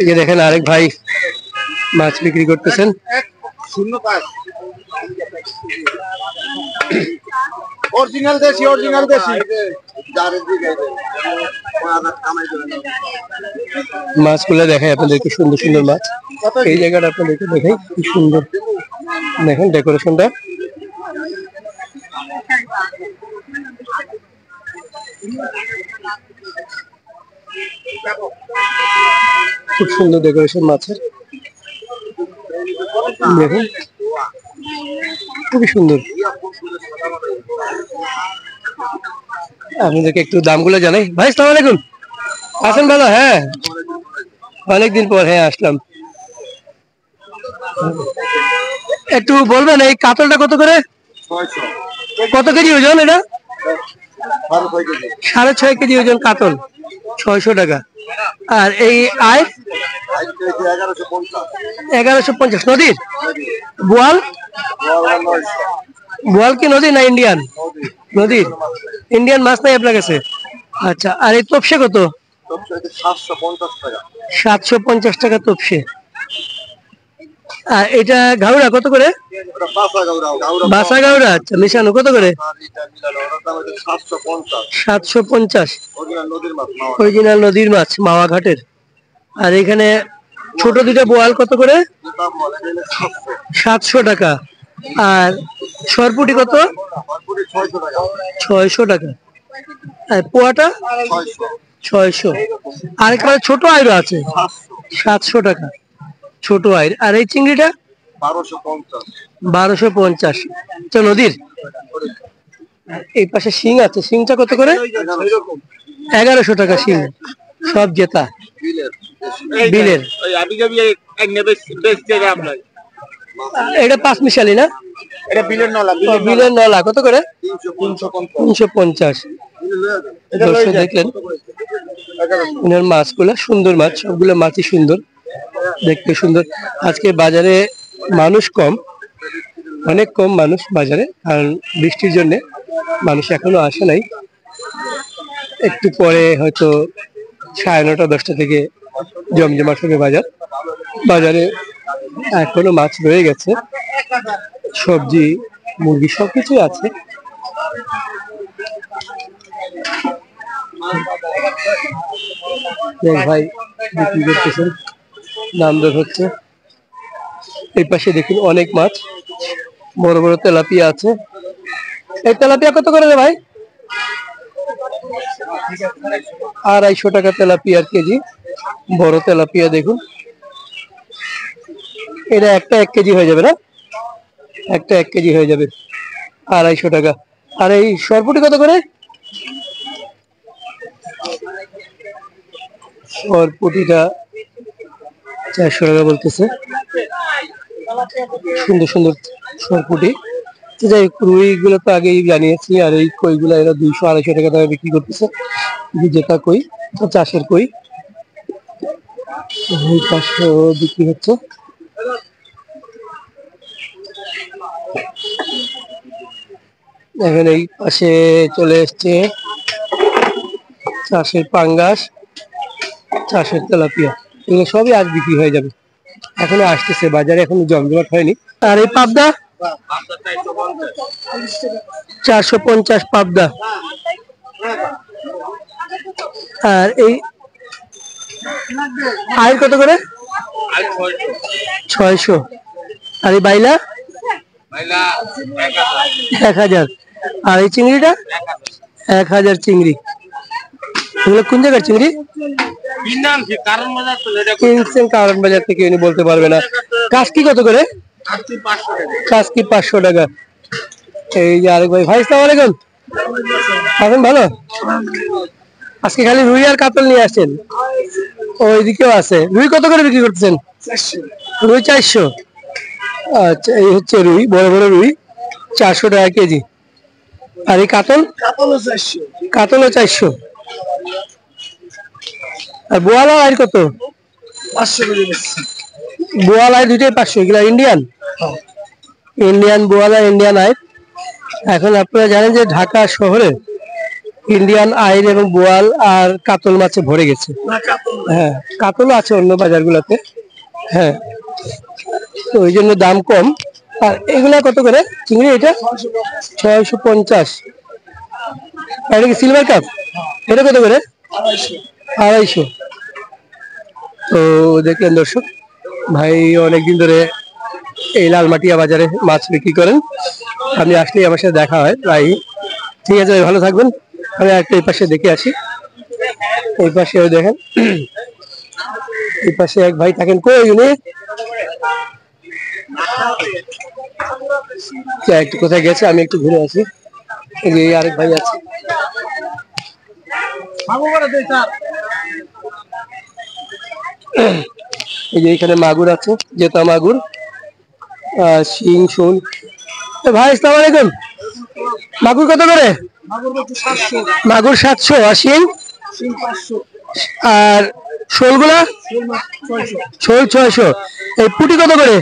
এই যে দেখেন আরেক ভাই মাছ বিক্রি করতেছেন। অরিজিনাল দেশি মাছগুলো দেখাই আপনাদেরকে, সুন্দর সুন্দর মাছ। এই জায়গাটা আপনাদেরকে দেখাই কি সুন্দর, দেখেন ডেকোরেশনটা। খুব সুন্দর ডেকোরেশন মাছের, দেখুন খুবই সুন্দর। আপনাদেরকে একটু দামগুলো জানাই। ভাই আসসালামু আলাইকুম, আছেন ভালো? হ্যাঁ, অনেকদিন পর হ্যাঁ আসলাম। একটু বলবেন এই কাতলটা কত করে, কত কেজি ওজন? এটা 6.5 কেজি ওজন কাতল, 600 টাকা। আর এই আয় 1150। নদীর বোয়াল? বোয়াল কি নদী না ইন্ডিয়ান? নদীর। ইন্ডিয়ান মাছ নাই আপনার কাছে? আচ্ছা। আর এই তপসে কত? 750 টাকা তপসে। আর এটা ঘাউড়া কত করে? বাসা ঘাউড়া। আচ্ছা, মিশানো কত করে? 750। অরিজিনাল নদীর মাছ, মাওয়া ঘাটের। আর এখানে ছোট দুটো বোয়াল কত করে? 700 টাকা। আর সরপুটি কত? 600 টাকা। আর পোয়াটা 600। আর এখানে ছোট আইরও আছে 700 টাকা, ছোট আইর। আর এই চিংড়িটা 1250। তো নদীর। এই পাশে শিং আছে, শিংটা কত করে? 1100 টাকা শিং, সব জেতা বিলের। এটা 5 মিশালি না? এটা বিলের নলা। বিলের নলা কত করে? 350। দর্শক দেখলেন ওনার মাছগুলো, সুন্দর মাছ, সবগুলো মাছই সুন্দর, দেখতে সুন্দর। আজকে বাজারে মানুষ কম, অনেক কম মানুষ বাজারে, কারণ বৃষ্টির জন্য মানুষ এখনো আসে নাই। একটু পরে হয়তো 9:30 10টা থেকে জমজমাট হবে বাজার। বাজারে এখনো মাছ রয়ে গেছে, সবজি মুরগি সবকিছুই আছে। ভাই বিক্রি করতেছেন, দাম দর হচ্ছে। এই পাশে দেখুন অনেক মাছ, বড় বড় তেলাপিয়া আছে। এই তেলাপিয়া কত করে রে ভাই? 250 টাকা তেলাপিয়ার কেজি। বড় তেলাপিয়া দেখুন, এটা একটা 1 কেজি হয়ে যাবে না? একটা 1 কেজি হয়ে যাবে, 250 টাকা। আর এই সরপুটি কত করে? সরপুটিটা 400 টাকা বলতেছে। সুন্দর সুন্দর সরপুটি। যাই, রুই গুলো তো আগেই জানিয়েছি। আর এই কই গুলো এরা 200-250 টাকা দামে বিক্রি করতেছে, জেতা কই, চাষের কই। এই পাশে বিক্রি হচ্ছে। এখন এই পাশে চলে এসছে চাষের পাঙ্গাস, চাষের তেলাপিয়া, এগুলো সবই আজ বিক্রি হয়ে যাবে। এখনো আসতেছে বাজারে, এখনো জমজমাট হয়নি। আর এই পাবদা 450 পাবদা। আর এই আয়ের কত করে? 600। আর এই বাইলা 1000। আর এই চিংড়িটা 1000 চিংড়ি। এগুলো কোন জায়গার চিংড়ি? কারণ বাজার থেকে উনি বলতে পারবে না। কাসকি কত করে? কাসকি 500 টাকা। এই যে আরেক ভাই, ভাই আসসালামু আলাইকুম, আছেন ভালো? আজকে খালি রুই আর কাতল নিয়ে আসছেন? ওইদিকেও আছে। রুই কত করে বিক্রি করতেছেন? রুই 400। আচ্ছা, এই হচ্ছে রুই, বড় বড় রুই 400 টাকা কেজি। আর এই কাতল? কাতলও 400। আর বোয়াল আর কত? 500 করে। বোয়াল আর দুইটাই 500। এগুলা ইন্ডিয়ান? ইন্ডিয়ান বোয়াল আর ইন্ডিয়ান আয় এখন আপনারা জানেন যে ঢাকা শহরে ইন্ডিয়ান আইর এবং বোয়াল আর কাতল মাছে ভরে গেছে। হ্যাঁ, কাতলও আছে অন্য বাজারগুলোতে। হ্যাঁ, তো ওই জন্য দাম কম। আর এগুলা কত করে চিংড়ি? এটা 650। আর এটা কি সিলভার কাপ? এটা কত করে? 250। তো দেখলেন দর্শক, ভাই অনেকদিন ধরে এই লালমাটিয়া বাজারে মাছ বিক্রি করেন। আমি আসলেই আমার সাথে দেখা হয় প্রায়। ঠিক আছে ভাই, ভালো থাকবেন। আমি একটা এই পাশে দেখে আসি। এই পাশেও দেখেন, এই পাশে এক ভাই থাকেন। কই উনি? একটু কোথায় গেছে, আমি একটু ঘুরে আসি। এই যে আরেক ভাই আছে। এই যে এখানে মাগুর আছে, জেতা মাগুর, শিং শোল। ভাই আসসালামু আলাইকুম। মাগুর কত করে? মাগুর 700। আর শিং? আর শোলগুলা? শোল 600। এই পুটি কত করে?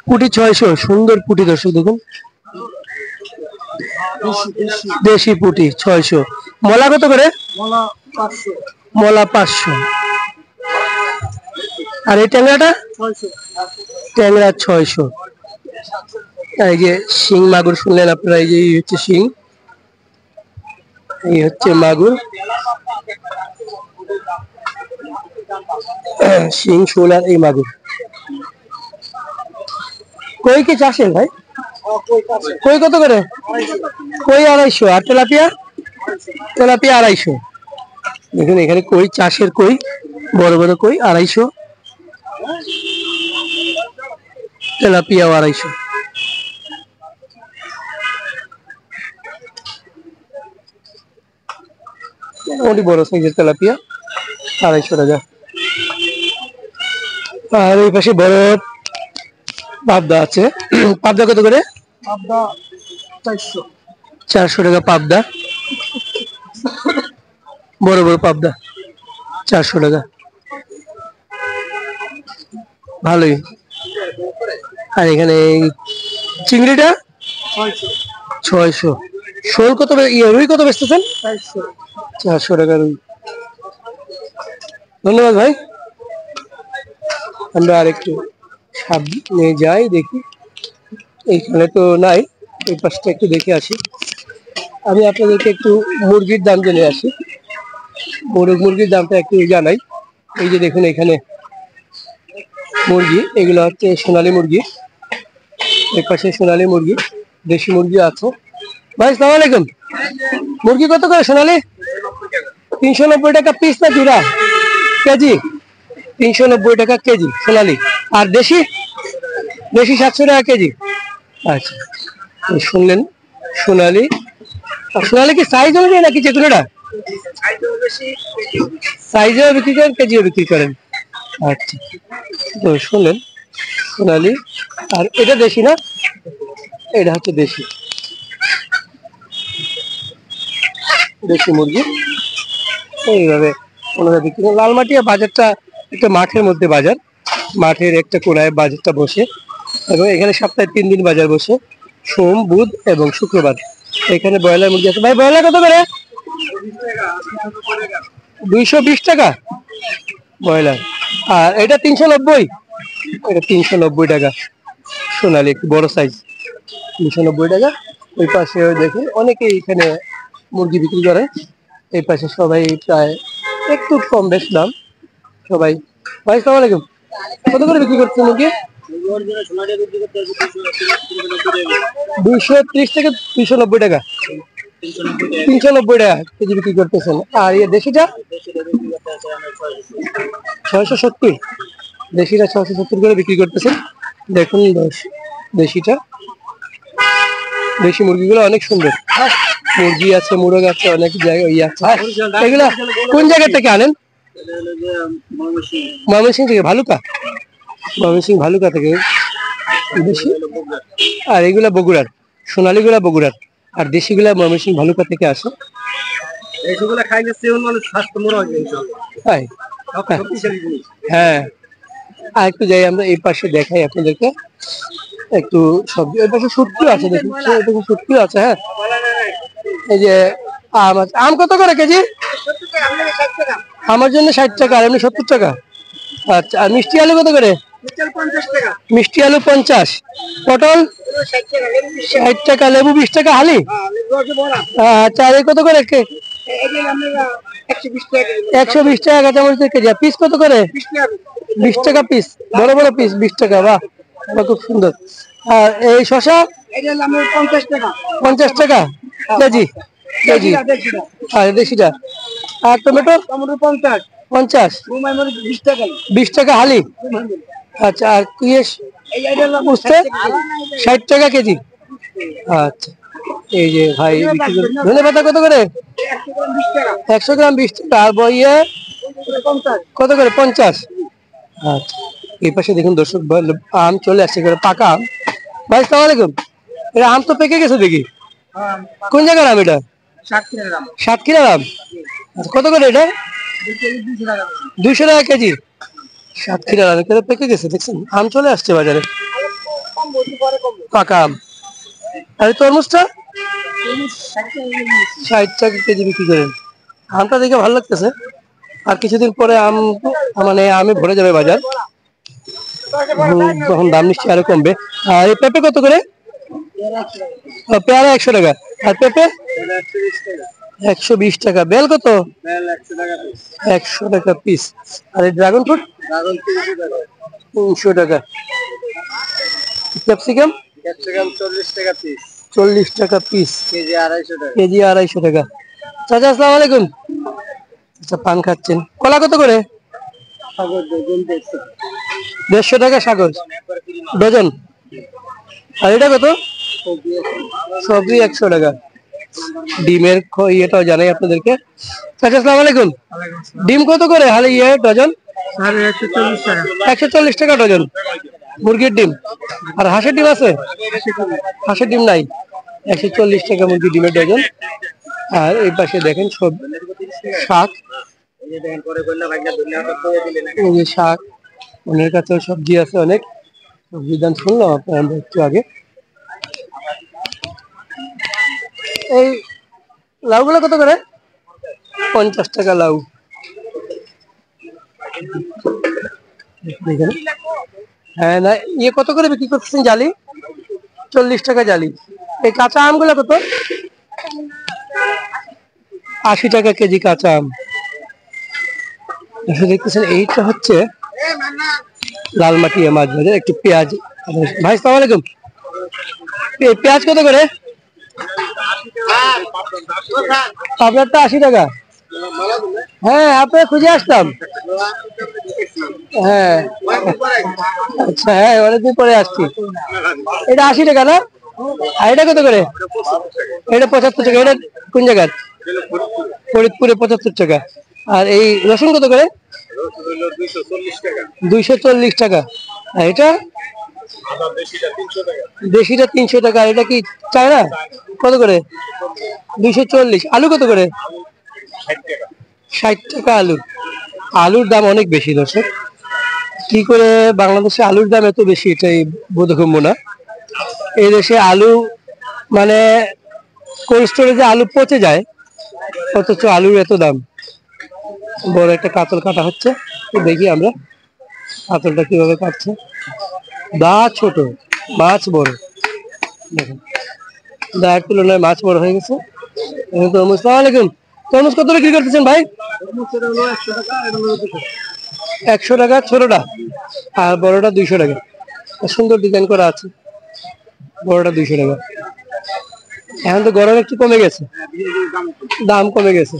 পুটি 600। সুন্দর পুটি দর্শক দেখুন, দেশি পুটি 600। মলা কত করে? মলা 500। আর এই ট্যাংরাটা? ট্যাংরা 600। এই যে শিং মাগুর শুনলেন আপনারা, এই যে হচ্ছে শিং, এই হচ্ছে মাগুর। শিং শোল আর এই মাগুর। কই কি চাষের ভাই? কই কত করে? কই 250। আর তেলাপিয়া? তেলাপিয়া 250। দেখুন এখানে কই, চাষের কই, বড় বড় কই 250। তেলাপিয়াও 250। মোটামুটি বড় সাইজের তেলাপিয়া 250 টাকা। আর এই পাশে বড় পাবদা আছে। পাবদা কত করে? 400 টাকা পাবদা। বড় বড় পাবদা 400 টাকা, ভালোই। আর এখানে চিংড়িটা 600। শোল কত? রুই কত বেচতেছেন? 400 টাকা রুই। ধন্যবাদ ভাই। আমরা আরেকটু সামনে যাই, দেখি। এইখানে তো নাই, এই পাশটা একটু দেখে আসি। আমি আপনাদেরকে একটু মুরগির দাম জেনে আসি। মুরগির দামটা একটু জানাই। এই যে দেখুন এখানে মুরগি, এগুলো হচ্ছে সোনালী মুরগি। এই পাশে সোনালী মুরগি, দেশি মুরগি আছে। ভাই আসসালামু আলাইকুম। মুরগি কত করে সোনালী? 390 টাকা পিস না জোড়া? কেজি 390 টাকা কেজি সোনালী। আর দেশি? দেশি 700 টাকা কেজি। আচ্ছা, শুনলেন সোনালী। সোনালী কি সাইজ অনুযায়ী নাকি যে কোনোটা? সাইজেও বিক্রি করেন, কেজিও বিক্রি করেন? আচ্ছা, তো শুনলেন সোনালী। আর এটা দেশি না? এটা হচ্ছে দেশি, দেশি মুরগি। এইভাবে ওনারা বিক্রি করেন। লালমাটিয়া বাজারটা একটা মাঠের মধ্যে বাজার, মাঠের একটা কোনায় বাজারটা বসে, এবং এখানে সপ্তাহে 3 দিন বাজার বসে, সোম, বুধ এবং শুক্রবার। এখানে ব্রয়লার মুরগি আছে। ভাই ব্রয়লার কত করে? 220 টাকা ব্রয়লার। আর এটা 390। এটা 390 টাকা সোনালী, একটু বড় সাইজ, 390 টাকা। ওই পাশে দেখুন অনেকেই এখানে মুরগি বিক্রি করে। এই পাশে সবাই প্রায় একটু কম বেশ দাম সবাই। ভাই আসসালামু আলাইকুম। কত করে বিক্রি করছেন মুরগি? 230 থেকে 290 টাকা। 390 টাকা কেজি বিক্রি করতেছেন। আর ইয়ে দেশিটা? 670। দেশিটা 670 করে বিক্রি করতেছেন। দেখুন দেশিটা, দেশি মুরগিগুলো অনেক সুন্দর। মুরগি আছে, মুরগ আছে, অনেক জায়গায় আছে। এগুলা কোন জায়গা থেকে আনেন? ময়মনসিংহ থেকে। ভালুকা? ময়মনসিংহ ভালুকা থেকে দেশি। আর এগুলা বগুড়ার, সোনালী গুলা বগুড়ার, আর দেশি গুলা ময়মনসিংহ ভালুকা থেকে আসে। হ্যাঁ, আর একটু যাই আমরা এই পাশে দেখাই আপনাদেরকে। একটু সবজি, ওই পাশে শুটকি আছে, দেখুন ওই পাশে শুটকি আছে। হ্যাঁ, এই যে আম আছে। আম কত করে কেজি? আমার জন্য 60 টাকা, আর এমনি 70 টাকা। আচ্ছা, আর মিষ্টি আলু কত করে? মিষ্টি আলু 50। পটল 60 টাকা, লেবু 20 টাকা হালি। আচ্ছা, আর এ কত করে? 120 টাকা কাঁচামরিচ কেজি। পিস কত করে? 20 টাকা পিস, বড় বড় পিস 20 টাকা। বাহ, খুব সুন্দর। আর এই শশা 50 টাকা কেজি। কেজি, আর দেশিটা। আর টমেটো 50, 20 টাকা হালি। আচ্ছা, আর উঠছে 60 টাকা কেজি। আচ্ছা, এই যে ভাই ধনে পাতা কত করে? 100 গ্রাম 20 টাকা। আর বইয়ে কত করে? 50। আচ্ছা, এই পাশে দেখুন দর্শক, আম চলে আসছে করে, পাকা আম। ভাই সালাম আলাইকুম। এটা আম তো পেকে গেছে দেখি। কোন জায়গার আম এটা? সাতক্ষীরার আম। আচ্ছা, কত করে এটা? 200 টাকা কেজি। সাতক্ষীরার আম এটা পেকে গেছে, দেখছেন? আম চলে আসছে বাজারে, পাকা আম। আর তরমুজটা 60 টাকা কেজি বিক্রি করেন। আমটা দেখে ভালো লাগতেছে। আর কিছুদিন পরে আম, মানে আমে ভরে যাবে বাজার, তখন দাম নিশ্চয়ই আরো কমবে। আর এই পেঁপে কত করে? পেয়ারা 100 টাকা। আর পেঁপে 120 টাকা। বেল কত? 100 টাকা পিস। আর এই ড্রাগন ফ্রুট 300 টাকা। ক্যাপসিকাম 40 টাকা পিস, কেজি 250 টাকা। চাচা আসসালামু আলাইকুম। আচ্ছা, পান খাচ্ছেন। কলা কত করে? 150 টাকা সাগর ডজন। আর এটা কত? সবজি 100 টাকা। ডিমের ইয়েটাও জানাই আপনাদেরকে। চাচা আসসালামু আলাইকুম। ডিম কত করে হালি ডজন? 140 টাকা ডজন মুরগির ডিম। আর হাঁসের ডিম আছে? হাঁসের ডিম নাই। 140 টাকা মুরগির ডিমের ডজন। আর এই পাশে দেখেন সব শাক, এই যে শাক, ওনার কাছে সবজি আছে অনেক। সবজির দাম শুনলাম আপনার একটু আগে। এই লাউ গুলো কত করে? 50 টাকা লাউ। হ্যাঁ, না ইয়ে কত করে বিক্রি করতেছেন জালি? 40 টাকা জালি। এই কাঁচা আমগুলো কত? 80 টাকা কেজি কাঁচা আম। দেখতেছেন এইটা হচ্ছে লালমাটিয়া মাছ বাজার। একটু পেঁয়াজ। ভাই সালাম আলাইকুম। পেঁয়াজ কত করে? আপনারটা 80 টাকা। হ্যাঁ, আপনার খুঁজে আসতাম। হ্যাঁ, আচ্ছা, হ্যাঁ অনেকদিন পরে আসছি। এটা 80 টাকা না? আর এটা কত করে? এটা 75 টাকা। এটা কোন জায়গার? ফরিদপুরে 75 টাকা। আর এই রসুন কত করে? 240 টাকা। আর এটা দেশিটা 300 টাকা। এটা কি চায়না? কত করে? 240। আলু কত করে? 60 টাকা আলু। আলুর দাম অনেক বেশি দর্শক। কি করে বাংলাদেশে আলুর দাম এত বেশি, এটাই বোধগম্য না। এই দেশে আলু, মানে কোল্ড স্টোরেজে আলু পচে যায়, অথচ আলুর এত দাম। বড় একটা কাতল কাটা হচ্ছে, দেখি আমরা কাতলটা কিভাবে কাটছে। দা ছোট, মাছ বড়। দেখুন, দায়ের তুলনায় মাছ বড় হয়ে গেছে। তরমুজ, সালাম আলাইকুম। তরমুজ কত বিক্রি করতেছেন ভাই? 100 টাকা ছোটটা, আর বড়টা 200 টাকা। সুন্দর ডিজাইন করা আছে। বড়টা 200 টাকা। এখন তো গরম একটু কমে গেছে, দাম কমে গেছে।